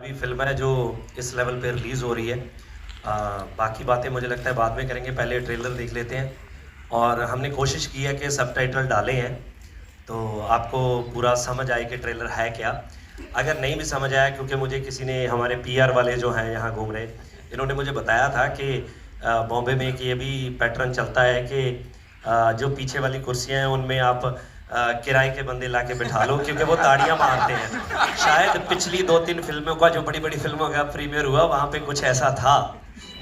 अभी फिल्म है जो इस लेवल पे रिलीज़ हो रही है। बाकी बातें मुझे लगता है बाद में करेंगे, पहले ट्रेलर देख लेते हैं। और हमने कोशिश की है कि सबटाइटल डाले हैं तो आपको पूरा समझ आए कि ट्रेलर है क्या। अगर नहीं भी समझ आया, क्योंकि मुझे किसी ने, हमारे पीआर वाले जो हैं यहाँ घूम रहे, इन्होंने मुझे बताया था कि बॉम्बे में कि अभी पैटर्न चलता है कि जो पीछे वाली कुर्सियाँ हैं उनमें आप किराए के बंदे ला के बिठा लो, क्योंकि वो ताड़ियां मारते हैं। शायद पिछली 2-3 फिल्मों का, जो बड़ी बड़ी फिल्मों का प्रीमियर हुआ, वहाँ पे कुछ ऐसा था,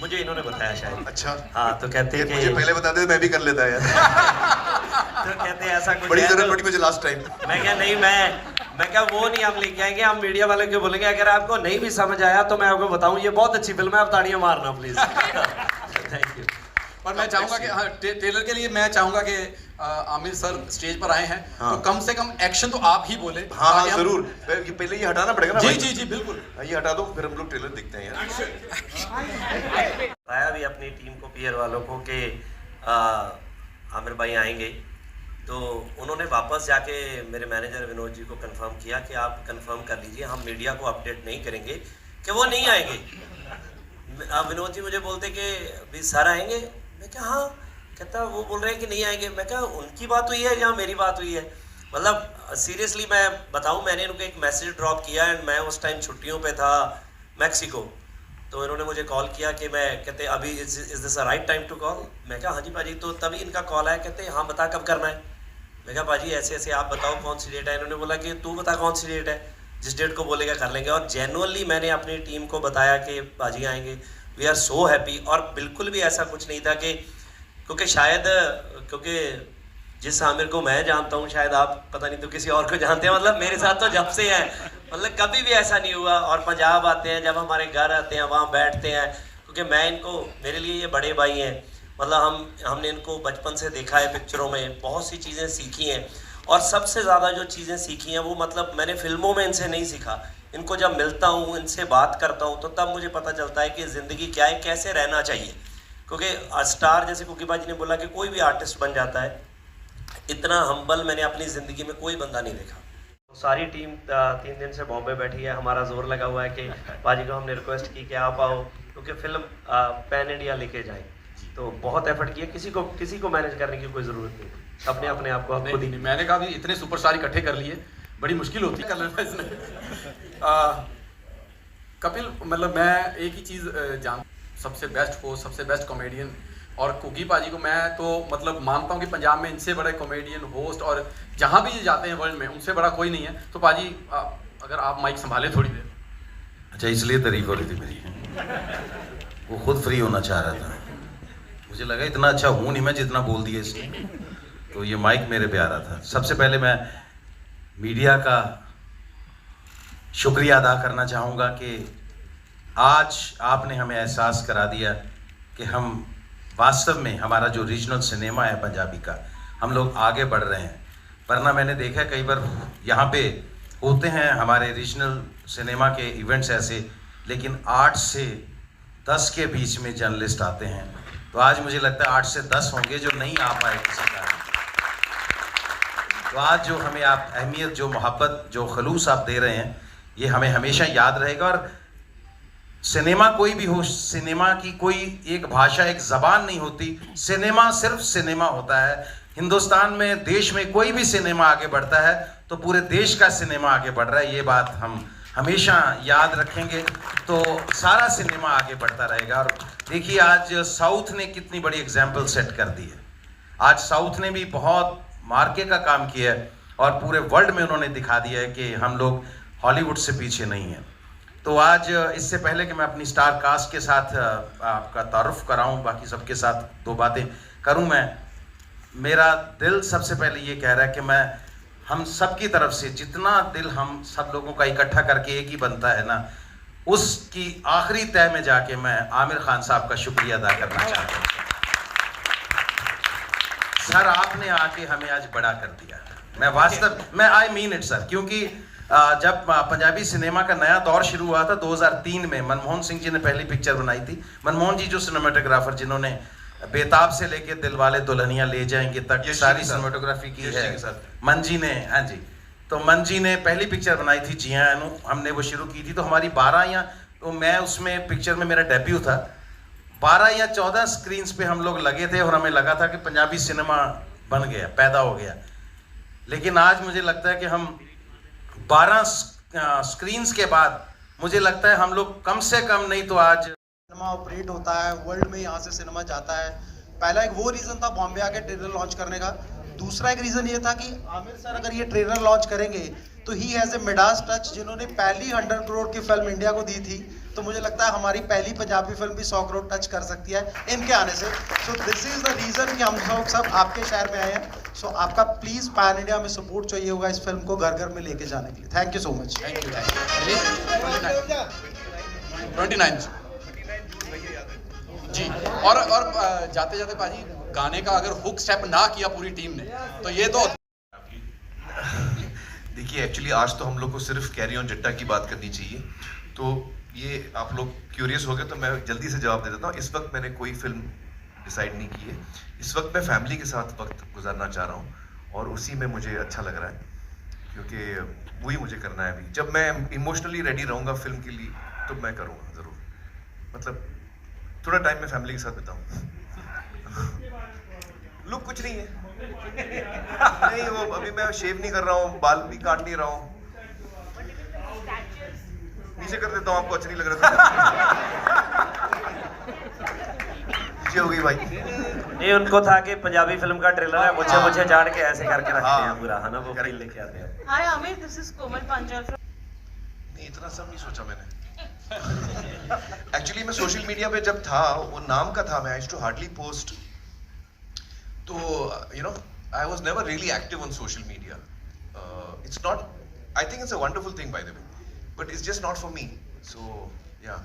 मुझे इन्होंने बताया शायद। अच्छा, हाँ, तो कहते हैं कि मुझे पहले बता दे, मैं भी कर लेता यार। तो कहते हैं ऐसा कुछ बड़ी है, जरूरत तो पड़ी मुझे लास्ट टाइम। मैं क्या नहीं, मैं क्या वो नहीं हम लेके आएंगे, हम मीडिया वाले को बोलेंगे अगर आपको नहीं भी समझ आया तो मैं आपको बताऊं ये बहुत अच्छी फिल्म है, आप ताड़ियां मारना प्लीज। Thank you. और मैं चाहूंगा कि हाँ, ट्रेलर के लिए मैं चाहूंगा कि आमिर सर स्टेज पर आए हैं, हाँ। तो कम से कम एक्शन तो आप ही बोले। हाँ हाँ जरूर, पहले ये हटाना पड़ेगा ना जी भाई? जी जी बिल्कुल, ये हटा दो, फिर हम लोग ट्रेलर देखते हैं यार। बताया भी अपनी टीम को, पीआर वालों को, कि आमिर भाई आएंगे, तो उन्होंने वापस जाके मेरे मैनेजर विनोद जी को कंफर्म किया कि आप कंफर्म कर लीजिए, हम मीडिया को अपडेट नहीं करेंगे कि वो नहीं आएंगे। विनोद जी मुझे बोलते कि भी सर आएंगे, मैं क्या हाँ, कहता वो बोल रहे हैं कि नहीं आएंगे। मैं क्या उनकी बात हुई है या मेरी बात हुई है? मतलब सीरियसली मैं बताऊं, मैंने उनको एक मैसेज ड्रॉप किया एंड मैं उस टाइम छुट्टियों पे था मैक्सिको, तो इन्होंने मुझे कॉल किया कि मैं, कहते अभी is this a right time to call? मैं क्या हाँ जी पाजी। तो तभी इनका कॉल आया, कहते हाँ बता कब करना है। मैं कहा पाजी ऐसे ऐसे, आप बताओ कौन सी डेट है। इन्होंने बोला कि तू बता कौन सी डेट है, जिस डेट को बोलेगा कर लेंगे। और जेन्युइनली मैंने अपनी टीम को बताया कि पाजी आएंगे, वी आर सो हैप्पी। और बिल्कुल भी ऐसा कुछ नहीं था कि, क्योंकि शायद, क्योंकि जिस आमिर को मैं जानता हूँ शायद आप पता नहीं तो किसी और को जानते हैं, मतलब मेरे साथ तो जब से है, मतलब कभी भी ऐसा नहीं हुआ। और पंजाब आते हैं, जब हमारे घर आते हैं वहाँ बैठते हैं, क्योंकि मैं इनको, मेरे लिए ये बड़े भाई हैं, मतलब हमने इनको बचपन से देखा है पिक्चरों में, बहुत सी चीज़ें सीखी हैं। और सबसे ज़्यादा जो चीज़ें सीखी हैं वो, मतलब मैंने फिल्मों में इनसे नहीं सीखा, इनको जब मिलता हूँ, इनसे बात करता हूँ, तो तब मुझे पता चलता है कि ज़िंदगी क्या है, कैसे रहना चाहिए। क्योंकि स्टार, जैसे कुकी बाजी ने बोला कि कोई भी आर्टिस्ट बन जाता है, इतना हम्बल मैंने अपनी ज़िंदगी में कोई बंदा नहीं देखा। तो सारी टीम 3 दिन से बॉम्बे बैठी है, हमारा जोर लगा हुआ है कि बाजी को हमने रिक्वेस्ट की कि आप आओ, क्योंकि फिल्म पैन इंडिया लेके जाए। तो बहुत एफर्ट किया, किसी को मैनेज करने की कोई ज़रूरत नहीं, अपने आप को खुद ही। मैंने कहा भी इतने सुपरस्टार इकट्ठे कर लिए, बड़ी मुश्किल होती है कर लेना इसने। कपिल, मतलब मैं एक ही चीज़ जान, सबसे बेस्ट हो, सबसे बेस्ट कॉमेडियन, और कुकी पाजी को मैं तो मतलब मानता हूँ कि पंजाब में इनसे बड़े कॉमेडियन, होस्ट, और जहाँ भी ये जाते हैं वर्ल्ड में, उनसे बड़ा कोई नहीं है। तो पाजी अगर आप माइक संभाले थोड़ी देर। अच्छा, इसलिए तारीफ हो रही थी मेरी, वो खुद फ्री होना चाह रहा था। मुझे लगा इतना अच्छा हूँ नहीं मैं जितना बोल दिया इसने, तो ये माइक मेरे पे आ रहा था। सबसे पहले मैं मीडिया का शुक्रिया अदा करना चाहूँगा कि आज आपने हमें एहसास करा दिया कि हम वास्तव में, हमारा जो रीजनल सिनेमा है पंजाबी का, हम लोग आगे बढ़ रहे हैं। वरना मैंने देखा कई बार यहाँ पे होते हैं हमारे रीजनल सिनेमा के इवेंट्स ऐसे, लेकिन 8 से 10 के बीच में जर्नलिस्ट आते हैं। तो आज मुझे लगता है 8 से 10 होंगे जो नहीं आ पाए किसी कारण। तो आज जो हमें आप अहमियत, जो मोहब्बत, जो खलूस आप दे रहे हैं, ये हमें हमेशा याद रहेगा। और सिनेमा कोई भी हो, सिनेमा की कोई एक भाषा, एक ज़बान नहीं होती। सिनेमा सिर्फ सिनेमा होता है। हिंदुस्तान में, देश में कोई भी सिनेमा आगे बढ़ता है तो पूरे देश का सिनेमा आगे बढ़ रहा है, ये बात हम हमेशा याद रखेंगे। तो सारा सिनेमा आगे बढ़ता रहेगा। और देखिए आज साउथ ने कितनी बड़ी एग्जाम्पल सेट कर दी है। आज साउथ ने भी बहुत मार्के का काम किया है और पूरे वर्ल्ड में उन्होंने दिखा दिया है कि हम लोग हॉलीवुड से पीछे नहीं हैं। तो आज इससे पहले कि मैं अपनी स्टार कास्ट के साथ आपका तारुफ कराऊं, बाकी सबके साथ 2 बातें करूं, मेरा दिल सबसे पहले ये कह रहा है कि मैं हम सब की तरफ से, जितना दिल हम सब लोगों का इकट्ठा करके एक ही बनता है ना, उसकी आखिरी तय में जाके मैं आमिर खान साहब का शुक्रिया अदा करना चाहता हूँ। सर, आपने आके हमें आज बड़ा कर दिया। मैं वास्तव में, आई मीन इट सर, क्योंकि जब पंजाबी सिनेमा का नया दौर शुरू हुआ था 2003 में, मनमोहन सिंह जी ने पहली पिक्चर बनाई थी। मनमोहन जी जो सिनेमाटोग्राफर, जिन्होंने बेताब से लेके दिलवाले दुल्हनिया ले जाएंगे तक सारी सिनेमाटोग्राफी की है, मन जी ने, हाँ जी। तो मन जी ने पहली पिक्चर बनाई थी जी हाँ अनु, हमने वो शुरू की थी, तो हमारी 12 या तो मैं उसमें पिक्चर में मेरा डेब्यू था, 12 या 14 स्क्रीन्स पे हम लोग लगे थे और हमें लगा था कि पंजाबी सिनेमा बन गया, पैदा हो गया। लेकिन आज मुझे लगता है कि हम 12 स्क्रीन्स के बाद मुझे लगता है हम लोग कम से कम नहीं तो आज सिनेमा ऑपरेट होता है वर्ल्ड में, यहाँ से सिनेमा जाता है। पहला एक वो रीज़न था बॉम्बे आके ट्रेलर लॉन्च करने का, दूसरा एक रीज़न ये था कि आमिर सर अगर ये ट्रेलर लॉन्च करेंगे तो he has a Midas touch, जिन्होंने पहली 100 करोड़ की फिल्म इंडिया को दी थी, तो मुझे लगता है हमारी पहली पंजाबी फिल्म भी 100 करोड़ टच कर सकती है इनके आने से। So this is the reason कि हम लोग सब आपके शहर में आए हैं। सो आपका प्लीज़ पैन इंडिया में सपोर्ट चाहिए होगा इस फिल्म को घर घर में लेके जाने के लिए। Thank you so much. Thank you. 29 जी। और जाते जाते पाजी गाने का अगर हुक स्टेप ना किया पूरी टीम ने तो ये तो देखिए एक्चुअली आज तो हम लोग को सिर्फ कैरी ऑन जट्टा की बात करनी चाहिए, तो ये आप लोग क्यूरियस हो गए तो मैं जल्दी से जवाब दे देता हूँ। इस वक्त मैंने कोई फिल्म डिसाइड नहीं की है, इस वक्त मैं फैमिली के साथ वक्त गुजारना चाह रहा हूँ और उसी में मुझे अच्छा लग रहा है, क्योंकि वही मुझे करना है। अभी जब मैं इमोशनली रेडी रहूँगा फिल्म के लिए तो मैं करूँगा ज़रूर, मतलब थोड़ा टाइम मैं फैमिली के साथ बिताऊँ। लुक कुछ नहीं है नहीं, वो अभी मैं शेव नहीं कर रहा हूँ, बाल भी काट नहीं रहा हूँ, नीचे कर देता हूँ, आपको अच्छा नहीं लग रहा था नीचे हो गई भाई। ये उनको था कि पंजाबी फिल्म का ट्रेलर है, मुझे मुझे झाड़ के ऐसे करके रखते हैं पूरा, है ना, वो फील लेके आते हैं। Hi Aamir, this is Komal Panchal from. नहीं इतना सब नहीं सोचा मैंने। एक्चुअली मैं सोशल मीडिया पे जब था वो नाम का था, मैं I used to hardly post, तो you know I was never really active on social media. It's not, I think it's a wonderful thing by the way, but it's just not for me, so ya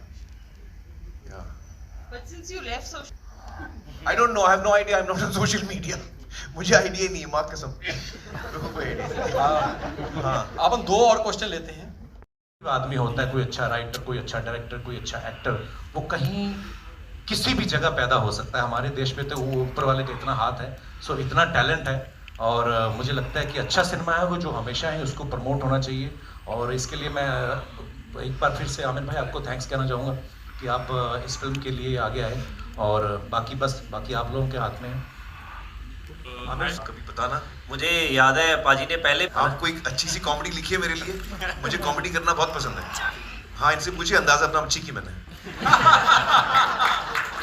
But since you left social, I don't know, I have no idea, I am not on social media, मुझे idea नहीं है, माँ कसम मेरे को कोई idea नहीं। हाँ अपन 2 और क्वेश्चन लेते हैं। आदमी होता है, कोई अच्छा राइटर, कोई अच्छा डायरेक्टर, कोई अच्छा एक्टर, वो कहीं किसी भी जगह पैदा हो सकता है। हमारे देश में तो वो ऊपर वाले का इतना हाथ है, सो इतना टैलेंट है, और मुझे लगता है कि अच्छा सिनेमा है वो जो हमेशा है, उसको प्रमोट होना चाहिए। और इसके लिए मैं एक बार फिर से आमिर भाई आपको थैंक्स कहना चाहूँगा कि आप इस फिल्म के लिए आगे आए, और बाकी आप लोगों के हाथ में है। कभी बताना। मुझे याद है पाजी ने पहले आपको एक अच्छी सी कॉमेडी लिखी है मेरे लिए, मुझे कॉमेडी करना बहुत पसंद है। हाँ इनसे पूछिए, अंदाजा अपना अच्छी की मैंने।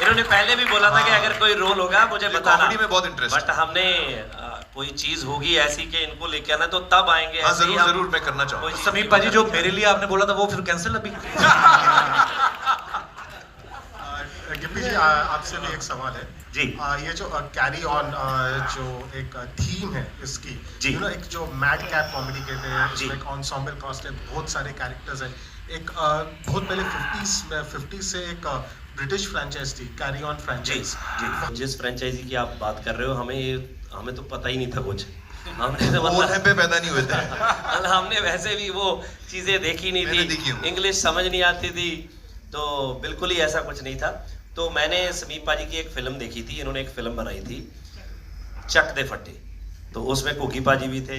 इन्होंने पहले भी बोला था कि अगर कोई रोल होगा मुझे बताना, कॉमेडी में बहुत इंटरेस्ट, बट हमने कोई चीज होगी ऐसी कि इनको लेके आना तो तब आएंगे। हाँ जरूर जरूर मैं करना चाहूँगा। समीप पाजी जो मेरे लिए आपने बोला था वो फिर कैंसिल अभी। गिप्पी जी आपसे भी एक सवाल है जी। ये जो कैरी ऑन जो एक थीम है इसकी, जी। यू नो एक जो मैड कैप कॉमेडी कहते हैं, जी। इसमें एक एंसेम्बल कास्ट है, बहुत सारे कैरेक्टर्स हैं। एक बहुत पहले 50s से एक ब्रिटिश फ्रेंचाइज थी, कैरी ऑन जी फ्रेंचाइज। जी, जिस फ्रेंचाइजी की आप बात कर रहे हो, हमें तो पता ही नहीं था कुछ, हमने तो वो टाइम पे पैदा नहीं हुए थे। हमने वैसे भी वो चीजें देखी नहीं मैंने देखी थी, हूँ। इंग्लिश समझ नहीं आती थी, तो बिल्कुल ही ऐसा कुछ नहीं था। तो मैंने समीप पाजी की एक फिल्म देखी थी, इन्होंने एक फिल्म बनाई थी चक दे फट्टे, तो उसमें कोकी पाजी भी थे,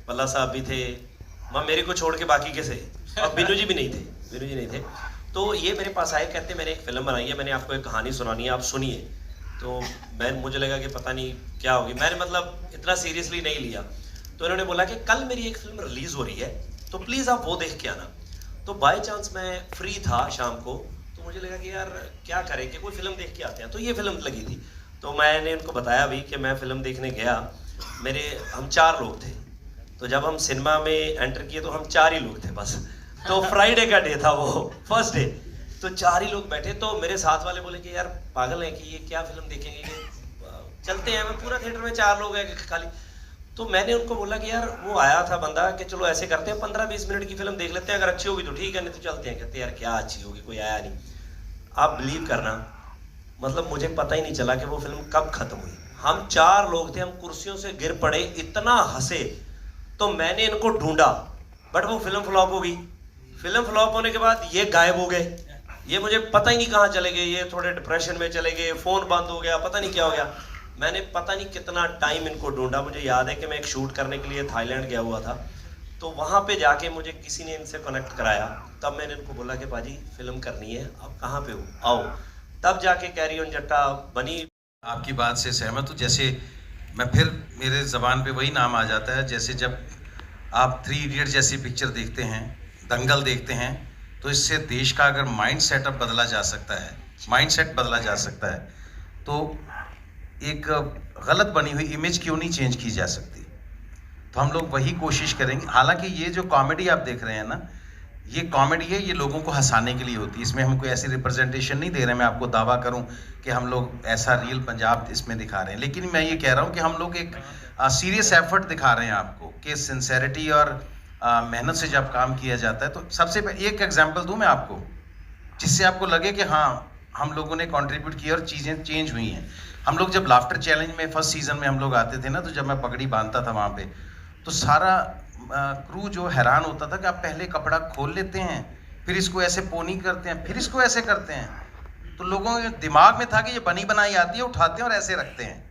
पल्ला साहब भी थे, मेरे को छोड़ के बाकी के से, और बिनू जी भी नहीं थे। तो ये मेरे पास आए, कहते मैंने एक फिल्म बनाई है, मैंने आपको एक कहानी सुनानी है, आप सुनिए। तो मुझे लगा कि पता नहीं क्या होगी, मैंने मतलब इतना सीरियसली नहीं लिया। तो इन्होंने बोला कि कल मेरी एक फिल्म रिलीज हो रही है, तो प्लीज़ आप वो देख के आना। तो बाय चांस मैं फ्री था शाम को, तो मुझे लगा कि यार क्या करें कि कोई फिल्म देख के आते हैं, तो ये फिल्म लगी थी। तो मैंने उनको बताया भी कि मैं फिल्म देखने गया, हम 4 लोग थे, तो जब हम सिनेमा में एंटर किए तो हम 4 ही लोग थे बस। तो फ्राइडे का डे था वो, फर्स्ट डे, तो 4 ही लोग बैठे। तो मेरे साथ वाले बोले कि यार पागल है कि ये क्या फिल्म देखेंगे, चलते हैं। मैं पूरा थिएटर में 4 लोग हैं खाली। तो मैंने उनको बोला कि यार वो आया था बंदा कि चलो ऐसे करते हैं 15-20 मिनट की फिल्म देख लेते हैं, अगर अच्छी होगी तो ठीक है, नहीं तो चलते हैं। कहते यार क्या अच्छी होगी, कोई आया नहीं। आप बिलीव करना, मतलब मुझे पता ही नहीं चला कि वो फिल्म कब खत्म हुई। हम 4 लोग थे, हम कुर्सियों से गिर पड़े, इतना हंसे। तो मैंने इनको ढूंढा, बट वो फिल्म फ्लॉप हो गई। फिल्म फ्लॉप होने के बाद ये गायब हो गए, ये मुझे पता ही नहीं कहाँ चले गए, ये थोड़े डिप्रेशन में चले गए, फ़ोन बंद हो गया, पता नहीं क्या हो गया। मैंने पता नहीं कितना टाइम इनको ढूंढा। मुझे याद है कि मैं एक शूट करने के लिए थाईलैंड गया हुआ था, तो वहाँ पे जाके मुझे किसी ने इनसे कनेक्ट कराया, तब मैंने इनको बोला कि पाजी फिल्म करनी है, आप कहाँ पे हो, आओ। तब जाके कैरी ऑन जट्टा बनी। आपकी बात से सहमत हूँ। जैसे मैं फिर मेरे ज़बान पे वही नाम आ जाता है, जैसे जब आप 3 इडियट जैसी पिक्चर देखते हैं, दंगल देखते हैं, तो इससे देश का अगर माइंड सेटअप बदला जा सकता है, माइंडसेट बदला जा सकता है, तो एक गलत बनी हुई इमेज क्यों नहीं चेंज की जा सकती। तो हम लोग वही कोशिश करेंगे। हालांकि ये जो कॉमेडी आप देख रहे हैं ना, ये कॉमेडी है, ये लोगों को हंसाने के लिए होती है। इसमें हम कोई ऐसी रिप्रेजेंटेशन नहीं दे रहे हैं, मैं आपको दावा करूं कि हम लोग ऐसा रियल पंजाब इसमें दिखा रहे हैं। लेकिन मैं ये कह रहा हूं कि हम लोग एक सीरियस एफर्ट दिखा रहे हैं आपको, कि सिंसेरिटी और मेहनत से जब काम किया जाता है। तो सबसे एक एग्जाम्पल दूं मैं आपको, जिससे आपको लगे कि हाँ हम लोगों ने कॉन्ट्रीब्यूट किया और चीज़ें चेंज हुई हैं। हम लोग जब लाफ्टर चैलेंज में फर्स्ट सीजन में हम लोग आते थे ना, तो जब मैं पगड़ी बांधता था वहाँ पे, तो सारा क्रू जो हैरान होता था कि आप पहले कपड़ा खोल लेते हैं, फिर इसको ऐसे पोनी करते हैं, फिर इसको ऐसे करते हैं। तो लोगों के दिमाग में था कि ये बनी बनाई आती है, उठाते हैं और ऐसे रखते हैं।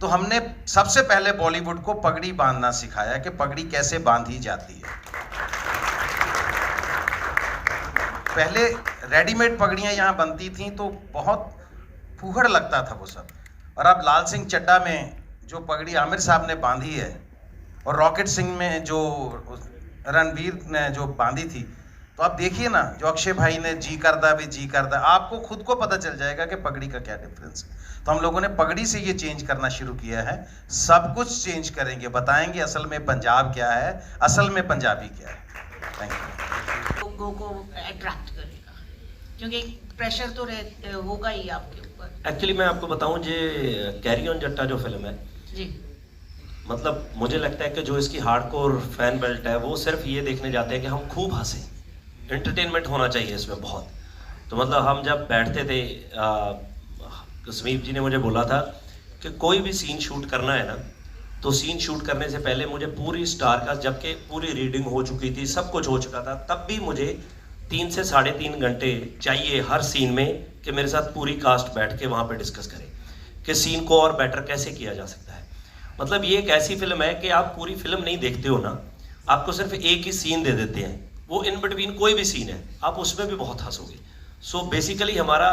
तो हमने सबसे पहले बॉलीवुड को पगड़ी बांधना सिखाया कि पगड़ी कैसे बांधी जाती है। पहले रेडीमेड पगड़ियाँ यहाँ बनती थीं तो बहुत फूहड़ लगता था वो सब। और अब लाल सिंह चड्ढा में जो पगड़ी आमिर साहब ने बांधी है, और रॉकेट सिंह में जो रणवीर ने जो बांधी थी, तो आप देखिए ना, जो अक्षय भाई ने जी करदा भी जी करदा, आपको खुद को पता चल जाएगा कि पगड़ी का क्या डिफरेंस है। तो हम लोगों ने पगड़ी से ये चेंज करना शुरू किया है। सब कुछ चेंज करेंगे, बताएंगे असल में पंजाब क्या है, असल में पंजाबी क्या है। Thank you. लोगों को अट्रैक्ट करेगा, क्योंकि प्रेशर तो होगा ही आपके ऊपर। एक्चुअली मैं आपको बताऊं, जे कैरी ऑन जट्टा जो फिल्म है जी, मतलब मुझे लगता है कि जो इसकी हार्डकोर फैन बेल्ट है, वो सिर्फ ये देखने जाते हैं कि हम खूब हंसें, एंटरटेनमेंट होना चाहिए इसमें बहुत। तो मतलब हम जब बैठते थे, समीप जी ने मुझे बोला था कि कोई भी सीन शूट करना है ना, तो सीन शूट करने से पहले मुझे पूरी स्टार कास्ट, जबकि पूरी रीडिंग हो चुकी थी, सब कुछ हो चुका था, तब भी मुझे 3 से 3.5 घंटे चाहिए हर सीन में कि मेरे साथ पूरी कास्ट बैठ के वहाँ पे डिस्कस करें कि सीन को और बेटर कैसे किया जा सकता है। मतलब ये एक ऐसी फिल्म है कि आप पूरी फिल्म नहीं देखते हो ना, आपको सिर्फ एक ही सीन दे देते हैं, वो इन बिटवीन कोई भी सीन है, आप उसमें भी बहुत हंसोगे। सो बेसिकली हमारा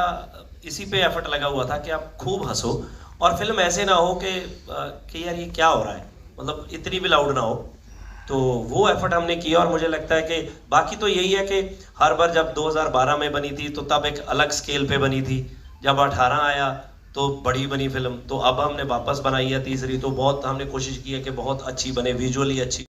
इसी पे एफर्ट लगा हुआ था कि आप खूब हंसो, और फिल्म ऐसे ना हो कि यार ये क्या हो रहा है, मतलब इतनी भी लाउड ना हो। तो वो एफर्ट हमने किया, और मुझे लगता है कि बाकी तो यही है कि हर बार जब 2012 में बनी थी तो तब एक अलग स्केल पे बनी थी, जब 18 आया तो बड़ी बनी फिल्म, तो अब हमने वापस बनाई है तीसरी, तो बहुत हमने कोशिश की है कि बहुत अच्छी बने, विजुअली अच्छी।